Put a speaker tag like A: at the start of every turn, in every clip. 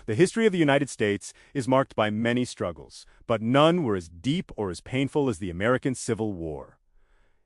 A: The history of the United States is marked by many struggles, but none were as deep or as painful as the American Civil War.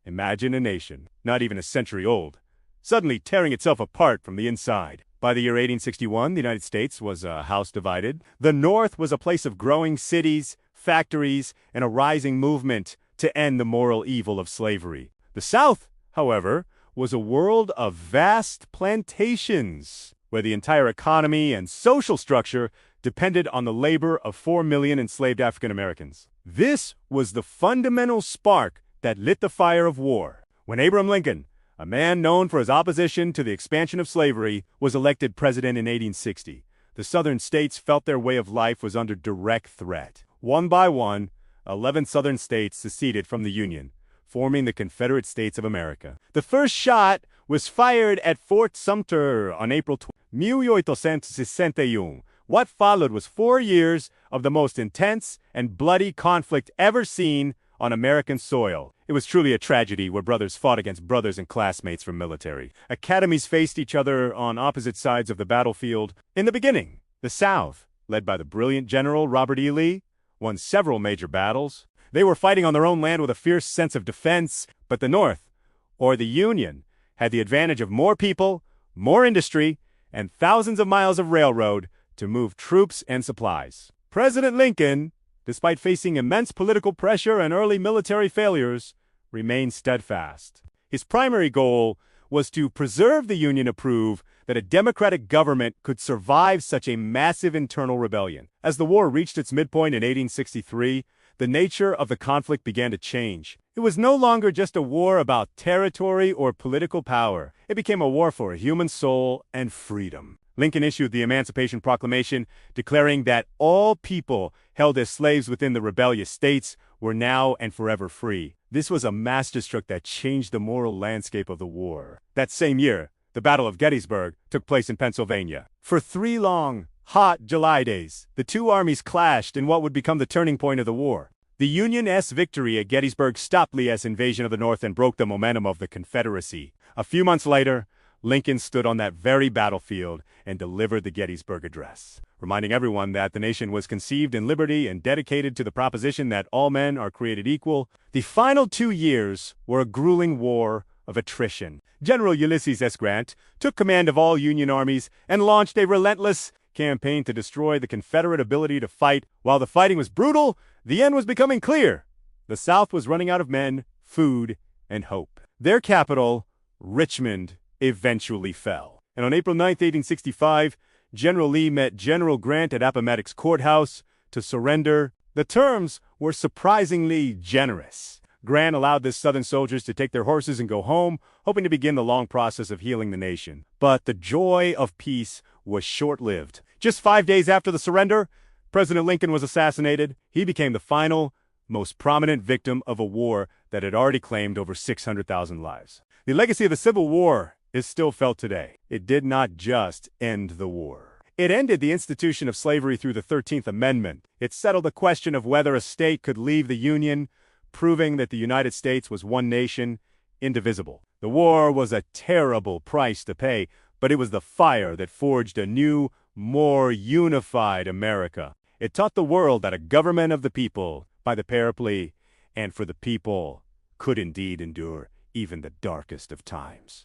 A: Imagine a nation, not even a century old, suddenly tearing itself apart from the inside. By the year 1861, the United States was a house divided. The North was a place of growing cities, factories, and a rising movement to end the moral evil of slavery. The South, however, was a world of vast plantations, where the entire economy and social structure depended on the labor of 4 million enslaved African Americans. This was the fundamental spark that lit the fire of war. When Abraham Lincoln, a man known for his opposition to the expansion of slavery, was elected president in 1860, the Southern states felt their way of life was under direct threat. One by one, 11 Southern states seceded from the Union, forming the Confederate States of America. The first shot was fired at Fort Sumter on April 1861. What followed was 4 years of the most intense and bloody conflict ever seen on American soil. It was truly a tragedy where brothers fought against brothers and classmates from military. Academies faced each other on opposite sides of the battlefield. In the beginning, the South, led by the brilliant General Robert E. Lee, won several major battles. They were fighting on their own land with a fierce sense of defense, but the North, or the Union, had the advantage of more people, more industry, and thousands of miles of railroad to move troops and supplies. President Lincoln, despite facing immense political pressure and early military failures, remained steadfast. His primary goal was to preserve the Union and prove that a democratic government could survive such a massive internal rebellion. As the war reached its midpoint in 1863, the nature of the conflict began to change. It was no longer just a war about territory or political power. It became a war for a human soul and freedom. Lincoln issued the Emancipation Proclamation, declaring that all people held as slaves within the rebellious states were now and forever free. This was a masterstroke that changed the moral landscape of the war. That same year, the Battle of Gettysburg took place in Pennsylvania. For 3 long, hot July days, the two armies clashed in what would become the turning point of the war. The Union's victory at Gettysburg stopped Lee's invasion of the North and broke the momentum of the Confederacy. A few months later, Lincoln stood on that very battlefield and delivered the Gettysburg Address, reminding everyone that the nation was conceived in liberty and dedicated to the proposition that all men are created equal. The final 2 years were a grueling war of attrition. General Ulysses S. Grant took command of all Union armies and launched a relentless campaign to destroy the Confederate ability to fight. While the fighting was brutal, the end was becoming clear. The South was running out of men, food, and hope. Their capital, Richmond, eventually fell. And on April 9, 1865, General Lee met General Grant at Appomattox Courthouse to surrender. The terms were surprisingly generous. Grant allowed the Southern soldiers to take their horses and go home, hoping to begin the long process of healing the nation. But the joy of peace was short-lived. Just 5 days after the surrender, President Lincoln was assassinated. He became the final, most prominent victim of a war that had already claimed over 600,000 lives. The legacy of the Civil War is still felt today. It did not just end the war. It ended the institution of slavery through the 13th Amendment. It settled the question of whether a state could leave the Union, proving that the United States was one nation, indivisible. The war was a terrible price to pay, but it was the fire that forged a new, more unified America. It taught the world that a government of the people, by the paraply, and for the people, could indeed endure even the darkest of times.